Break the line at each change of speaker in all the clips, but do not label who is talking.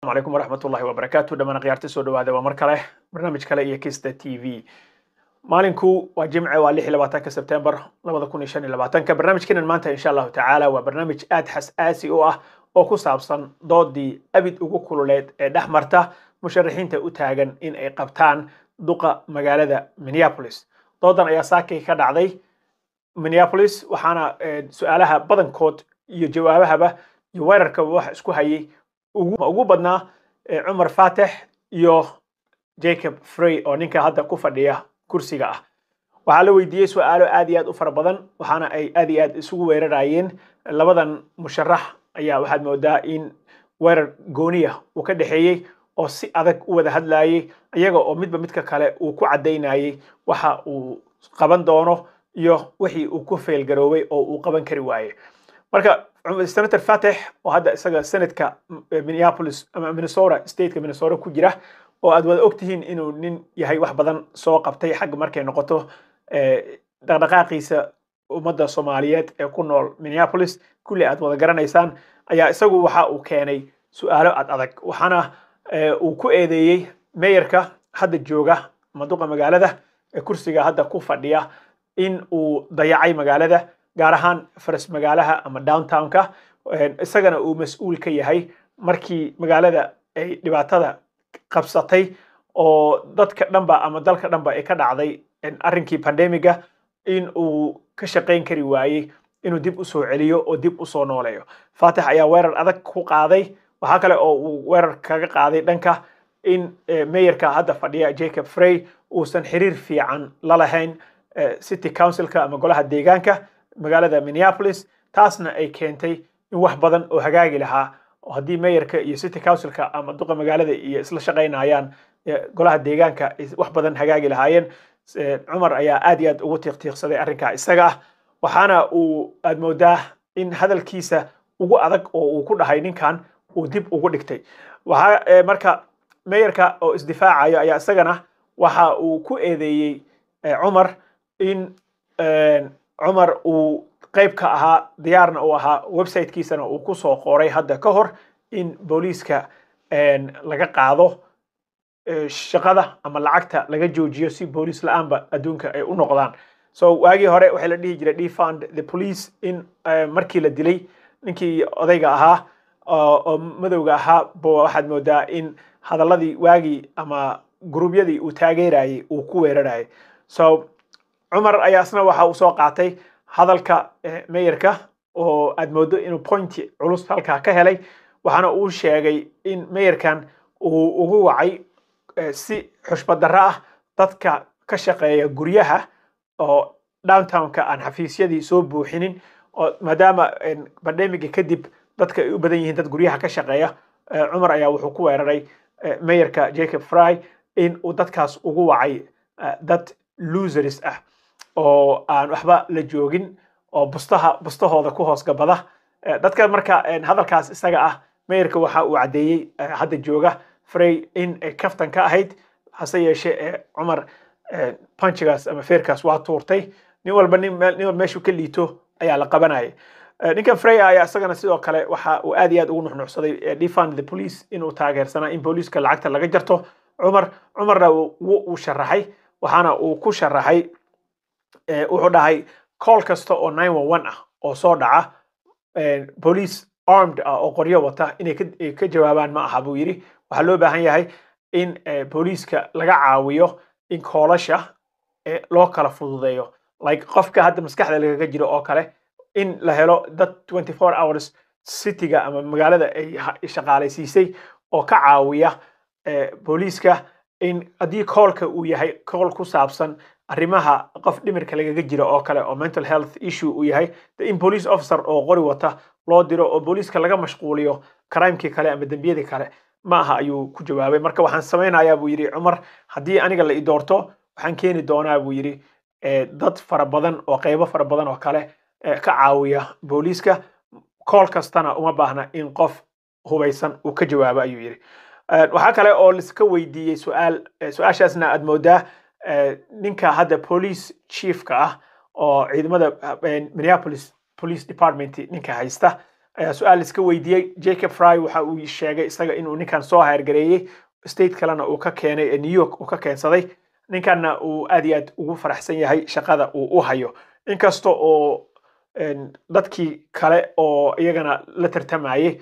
عليكم ورحمة الله وبركاته دمان قيارتي سو دواده ومركله برنامج kale iyo Kista TV maalinku waa jimce waa 26 September 2025 barnaamijkeena maanta insha Allah taala waa barnaamij aad xasaasi u ah oo ku saabsan doodii abid ugu kululeed ee dhaxmarta musharaxiinta u taagan in ay qabtaan duqa magaalada Minneapolis doodan ayaa saakay ka dhacday Minneapolis waxaana su'aalaha badankood iyo jawaabahaba iyo weerarka wax isku hayay ugu badnaa Umar Fateh iyo Jacob Frey oo ninka hadda ku fadhiya kursiga ah waxa la weydiiyay su'aalo aad iyo aad u fara badan waxaana ay aad iyo aad isugu weerarayeen labadan musharax ayaa waxaad moodaa in weerar gooniya uu ka dhaxeeyay oo si adag u wada hadlayay iyaga oo midba midka kale uu ku cadeynayay waxa uu qaban doono iyo wixii uu ku fail garoobay oo uu qaban kari waayay marka Senator Fateh oo hadda isaga Senatka Minneapolis ama Minnesota State Minnesota ku jira oo aad wada ogtihiin inuu nin yahay wax badan soo qabtay xag markay noqoto dhaqdhaqaaqiisa ummadda Soomaaliyeed ee ku nool Minneapolis kulli aad wada garanaysaan ayaa isagu waxa uu keenay su'aalo adag waxaana uu ku eedeeyay mayorka hadda jooga maduqa magaalada ee kursiga hadda ku fadhiya in uu dayacay magaalada gaar ahaan faras magaalaha ama downtown-ka isagana uu mas'uul ka yahay markii magaalada ay dhibaatada qabsatay oo dadka dhanba ama dalka dhanba ay ka dhacday arrinkii pandemiga in uu ka shaqeyn kari waayay inuu dib u soo celiyo oo dib u soo nooleeyo Fateh ayaa weerar adag ku qaaday waxa kale oo uu weerar kaga qaaday dhanka in mayorka hadda fadhiya Jacob Frey uusan xiriir fiican la lahayn city council-ka ama golaha deegaanka magaalada Minneapolis taasna ay keentay in wax badan oo hagaagi lahaa oo hadii mayorka iyo city council-ka ama duqa magaalada iyo isla shaqeynayaan golaha deegaanka wax badan hagaagi lahaayeen Umar ayaa aad iyo aad ugu tiiqtiiqsaday arrinka isaga waxaana uu aad moodaa in hadalkiisa ugu adag oo uu ku dhahay ninkan uu dib ugu dhigtay waxa marka mayorka oo isdifaacayo ayaa isagana waxa uu ku eedeeyay Umar in Umar uu qayb ka ahaa diyaarna uu ahaa website-kiisana uu ku soo qoray hadda ka hor in booliiska laga qaado shaqada ama lacagta laga joojiyo si booliis la'aanba adduunka ay u noqdaan so waagii hore waxa la dhihi jiray defund the police in markii la dilay ninkii odayga ahaa oo madowga ahaa waxaad moodaa in hadaladii waagii ama gruubyadii uu taageerayay uu ku weerarayay so Umar ayaa asna waxa uu soo qaatay hadalka mayorka oo aad moodo inuu point culus halka ka helay waxaana uu sheegay in mayorkan uu ugu wacay si xushmad darro ah dadka ka shaqeeya guryaha oo downtown-ka aan xafiisyadii soo buuxinin oo maadaama pandemiga kadib dadka ay u badan yihiin dad guryaha ka shaqeeya Umar ayaa wuxuu ku weeraray mayorka Jacob Frey in uu dadkaas ugu wacay dad losers ah oo aan waxba la joogin oo bustahooda ku hoos gabada dadka marka hadalkaas isaga ah mayorka waxa uu cadeeyay hadda jooga Frey in kaftan ka ahayd hase yeeshee Umar punchigaas ama feerkaas waa tuurtay nin walba meeshu ka liito ayaa la qabanayay ninka Frey ayaa isagana sidoo kale waxa uu aad iyo aad ugu nuxnuxsaday defund the police inuu taageersana in booliiska lacagta laga jarto Umarna uu sharaxay waxaana uu ku sharaxay wuxuu dhahay call kasta oo 911 ah oo soo dhaca police armed oo qoryo wata inay ka jawaabaan ma aha buu yiri waxa loo baahan yahay in booliiska laga caawiyo in koolasha loo kala fududeeyo like qofka hadda maskaxda laga jiro oo kale in la helo dad 24 hours cityga ama magaalada ay shaqaalaysiisay oo ka caawiya booliiska in hadii callka uu yahay call ku saabsan arrimaha qof dhimirka laga jiro oo kale oo mental health issue uu yahay in police officer oo qori wata loo diro oo booliiska laga mashquuliyo crime-kii kale ama dambiyadii kale ma aha ayuu ku jawaabay marka waxaan sameynayaa buu yiri Umar hadii aniga la i doorto waxaan keeni doonaa buu yiri dad fara badan oo qaybo fara badan oo kale ka caawiya booliiska call kastana uma baahna in qof hubaysan uu ka jawaabo ayuu yiri waxa kale oo la iska weydiiyay su'aashaasna aad moodaa ninka hadda police chief ka ah oo ciidamada Minneapolis police department ninka haysta su'aal iska weydiiyey. Jacob Frey waxa uu sheegay isaga inuu ninkan soo haargareeyay state kalena uu ka keenay New York uu ka keensaday ninkanna uu aad iyo aad ugu faraxsan yahay shaqada uu u hayo inkasta oo dadkii kale oo iyagana la tartamayay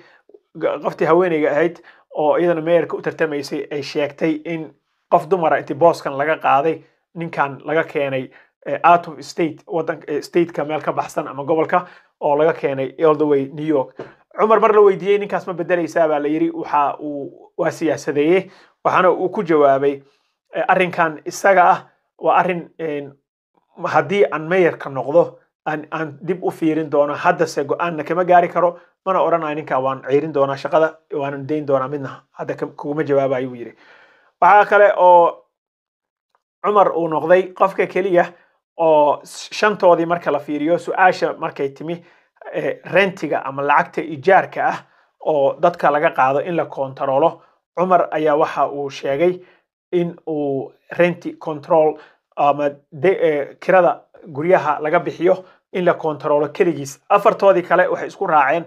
qoftii haweeneyga ahayd oo iyadana mayorka u tartamaysay ay sheegtay in qof dumara intii booskan laga qaaday ninkan laga keenay out of state stateka meel ka baxsan ama gobolka oo laga keenay all the way New York. Cumar mar la weydiiyey ninkaas ma bedelaysaa baa la yiri waxa uu waa siyaasadeeyay waxaana uu ku jawaabay arrinkan isaga ah waa arrin haddii aan mayorka noqdo aan dib u fiirin doono haddase go'aanna kama gaari karo mana oranayo ninka waan ciirin doonaa shaqada waan deyn doonaa midna hadda kuma jawaabayo uu yiri. Waxa kale oo Cumar uu noqday qofka kaliya oo shantoodii marka la fiiriyo su'aasha markay timi rentiga ama lacagta ijaarka ah oo dadka laga qaado in la kontaroolo Cumar ayaa waxa uu sheegay in uu renti control ama kirada guryaha laga bixiyo in la kontaroolo kaligiis. Afartoodii kale waxay isku raaceen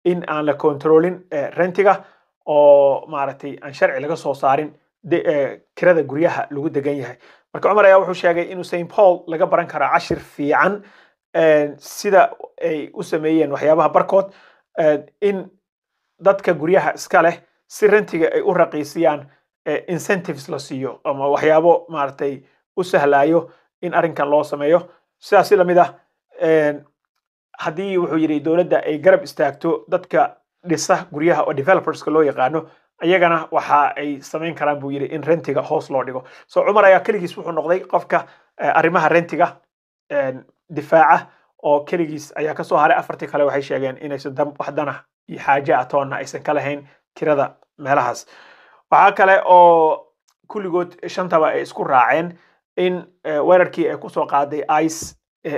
in aan la kontaroolin rentiga oo maaragtay aan sharci laga soo saarin kirada guryaha lagu degan yahay. Marka Cumar ayaa wuxuu sheegay inuu St Paul laga baran karo cashir fiican sida ay u sameeyeen waxyaabaha barkood in dadka guryaha iska leh si rentiga ay u raqiisiyaan incentives la siiyo ama waxyaabo maaragtay u sahlayo in arrinkan loo sameeyo sidaas la mid ah haddii wuxuu yiri dawladda ay garab istaagto dadka dhisa guryaha oo developerska loo yaqaano ayagana waxa ay sameyn karaan buu yiri in rentiga hoos loo dhigo. So Cumar ayaa kaligiis wuxuu noqday qofka arrimaha rentiga difaaca oo kaligiis ayaa ka soo haray afartii kale waxay sheegeen inaysan wax dana iyo xaaje atoona aysan ka lahayn kirada meelahaas. Waxa kale oo kulligood shantaba ay isku raaceen in weerarkii ay ku soo qaaday ICE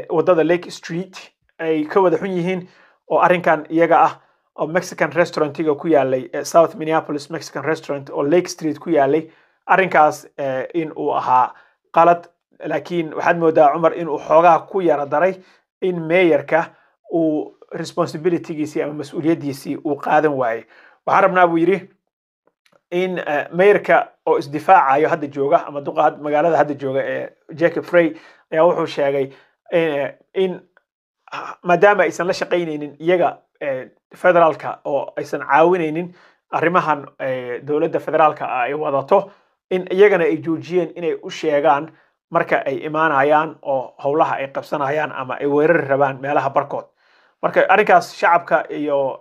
wadada Lake Street ay ka wada xun yihiin oo arrinkan iyaga ah oo Mexican restaurantiga ku yaalay South Minneapolis Mexican restaurant oo Lake Street ku yaalay arrinkaas in uu ahaa qalad laakiin waxaad moodaa Cumar in uu xoogaa ku yara daray in mayorka uu responsibilitygiisii ama mas'uuliyadiisii uu qaadan waayay. Waxaan rabnaa buu yiri in mayorka oo isdifaacayo hadda jooga ama duqaad magaalada hadda jooga Jacob Frey ayaa wuxuu sheegay in maadaama aysan la shaqaynaynin iyaga federaalka oo aysan caawinaynin arrimahan dawladda federaalka ay wadato in iyagana ay joojiyeen inay u sheegaan marka ay imaanayaan oo howlaha ay qabsanayaan ama ay weerar rabaan meelaha barkood. Marka arrinkaas shacabka iyo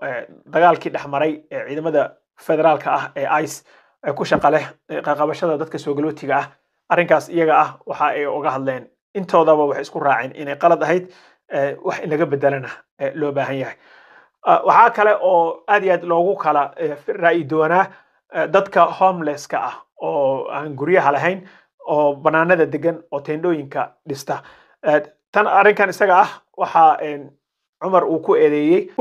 dagaalkii dhexmaray ciidamada federaalka ah ee ICE ay ku shaqo leh qabashada dadka soo galootiga ah arrinkaas iyaga ah waxa ay uga hadleen intoodaba waxay isku raaceen inay qalad ahayd wax in laga bedelana loo baahan yahay. Waxa kale oo aad iyo aad loogu kala ra'yi doonaa dadka homelesska ah oo aan guryaha lahayn oo banaanada degan oo teendooyinka dhista. Tan arrinkan isaga ah waxa Cumar uu ku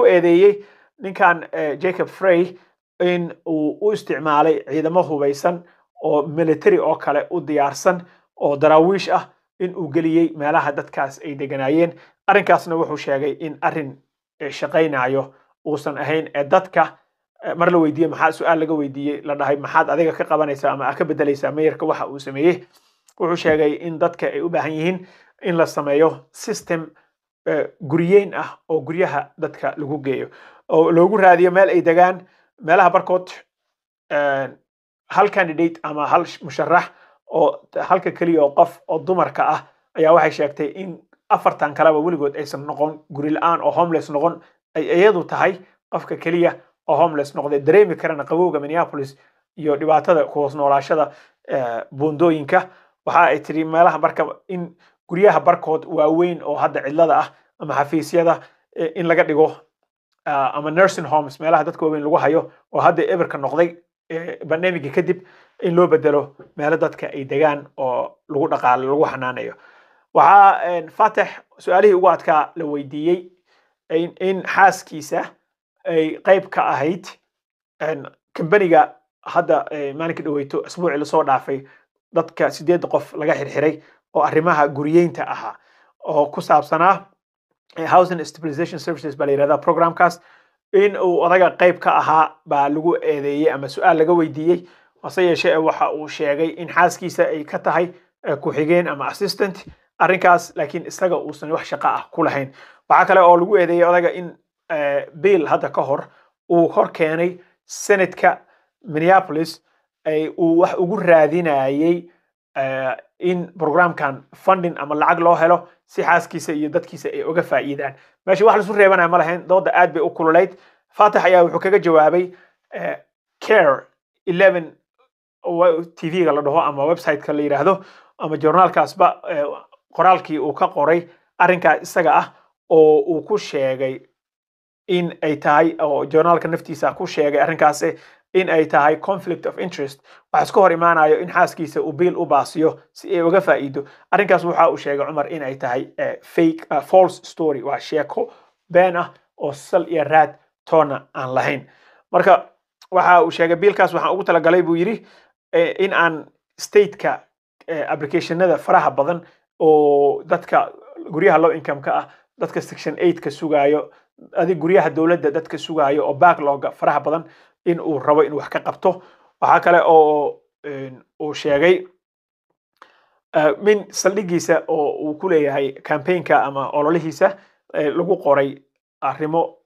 eedeeyay ninkan Jacob Frey in uu u isticmaalay ciidamo hubeysan oo military oo kale u diyaarsan oo daraawiish ah in uu geliyay meelaha dadkaas ay deganaayeen. Arrinkaasna wuxuu sheegay in arrin shaqaynayo uusan ahayn dadka mar la weydiiyay maxaa su'aal laga weydiiyay la dhahay maxaad adiga ka qabanaysaa ama ka bedelaysaa mayorka waxa uu sameeyay wuxuu sheegay in dadka ay u baahan yihiin in la sameeyo system guriyeen ah oo guryaha dadka lagu geeyo oo loogu raadiyo meel ay degaan meelaha barkood hal candidate ama hal musharax oo halka kaliya oo qof oo dumarka ah ayaa waxay sheegtay in afartan kalaba weligood aysan noqon guri la'aan oo homeless noqon ay iyadu tahay qofka kaliya oo homeless noqday dareemi karana qabowga Minneapolis iyo dhibaatada ku hoos noolaashada buundooyinka waxa ay tiri meelaha marka in guryaha barkood waaweyn oo hadda cidlada ah ama xafiisyada in laga dhigo ama nursing homes meelaha dadka waaweyn lagu hayo oo hadda eberka noqday pandemic kadib in loo bedelo meelo dadka ay degaan oo lagu dhaqaalo lagu xanaanayo. Waxa Faatax su'aalihii ugu adkaa la weydiiyay in xaaskiisa ay qayb ka ahayd kambaniga hadda maalinka dhaweyto asbuucii la soo dhaafay dadka 8 qof laga xirxiray oo arrimaha guriyeynta ahaa oo ku saabsanaa housing stabilization services baa la yiraahdaa programkaas in uu odaga qayb ka ahaa baa lagu eedeeyey ama su'aal laga weydiiyey hase yeeshee waxa uu sheegay in xaaskiisa ay ka tahay ku-xigeen ama assistant arrinkaas laakiin isaga uusan wax shaqo ah ku lahayn waxaa kale oo lagu eedeeyey odaga in bill hadda ka hor uu hor keenay senatka Minneapolis uu wax ugu raadinayay in programkan funding ama lacag loo helo si xaaskiisa iyo dadkiisa ay uga faa'iidaan meesha wax la isu reebanaya ma lahayn dooda aad bay u kululayd Faatax ayaa wuxuu kaga jawaabay Care 11 TV-ga la dhaho ama website-ka la yiraahdo ama journalkaasba qoraalkii uu ka qoray arrinkaas isaga ah oo uu ku sheegay in ay tahay oo journalka naftiisa ku sheegay arrinkaas in ay tahay conflict of interest waxa isku hor imaanayo in xaaskiisa uu biil u baasiyo si ay uga faa'iido arrinkaas waxa uu sheegay Cumar in ay tahay fake false story waa sheeko been ah oo sal iyo raad toona aan lahayn marka waxa uu sheegay biilkaas waxaan ugu talagalay buu yiri in aan state-ka applicationada faraha badan oo dadka guryaha low income ka ah dadka section 8 ka sugayo adig guryaha dawladda dadka sugayo oo backlog faraha badan in uu rabo in wax ka qabto waxa kale oo uu sheegay min saldhigiisa oo uu ku leeyahay campaign-ka ama ololihiisa lagu qoray arrimo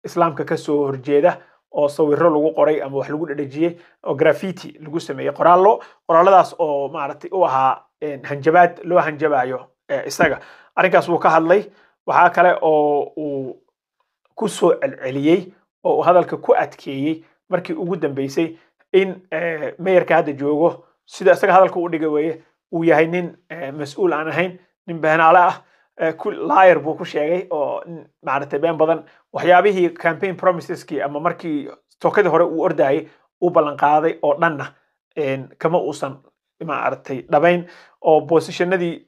islaamka ka soo horjeeda oo sawirro lagu qoray ama wax lagu dhadhajiyay oo graffiti lagu sameeyay qoraaladaas oo maaragtay u ahaa hanjabaad loo hanjabayo isaga arrinkaas wuu ka hadlay waxa kale oo uu ku soo celceliyay oo hadalka ku adkeeyay markii ugu dambeysay in mayorka hadda joogo sida isaga hadalka u dhigay weeye uu yahay nin mas'uul aan ahayn nin beenaale ah liar buu ku sheegay oo maaragtay been badan waxyaabihii campaign promiseski ama markii tookadii hore uu ordayay uu ballan qaaday oo dhanna kama uusan maaragtay dhabayn oo positionadii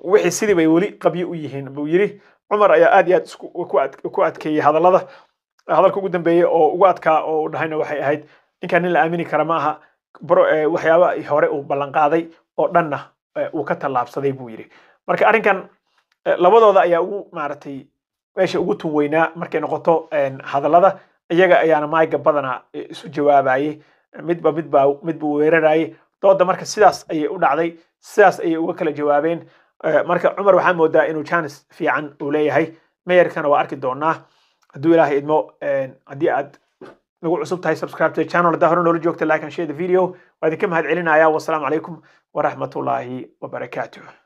wixii sidii bay weli qabyo u yihiin buu yiri Cumar ayaa aad iyo aad ku adkeeyay hadalka ugu dambeeyay oo ugu adkaa oo dhahayna waxay ahayd ninkan nin la aamini kara ma aha waxyaaba hore uu ballan qaaday oo dhanna uu ka tallaabsaday buu yiri marka arrinkan labadooda ayaa ugu maaragtay meesha ugu tun weynaa markay noqoto hadallada iyaga ayaana maayga badana isu jawaabayay midba weerarayay dooda marka sidaas ayay u dhacday sidaas ayay uga kala jawaabeen marka Cumar waxaa moodaa inuu chance fiican uu leeyahay mayorkana waa arki doonaa hadduu ilaahay idmo haddii aad nagu cusub tahay subscribe to the channel hadaa hore noola joogta like and share the video waa idinka mahad celinaya wassalaamu calaykum waraxmatullaahi wabarakaatuh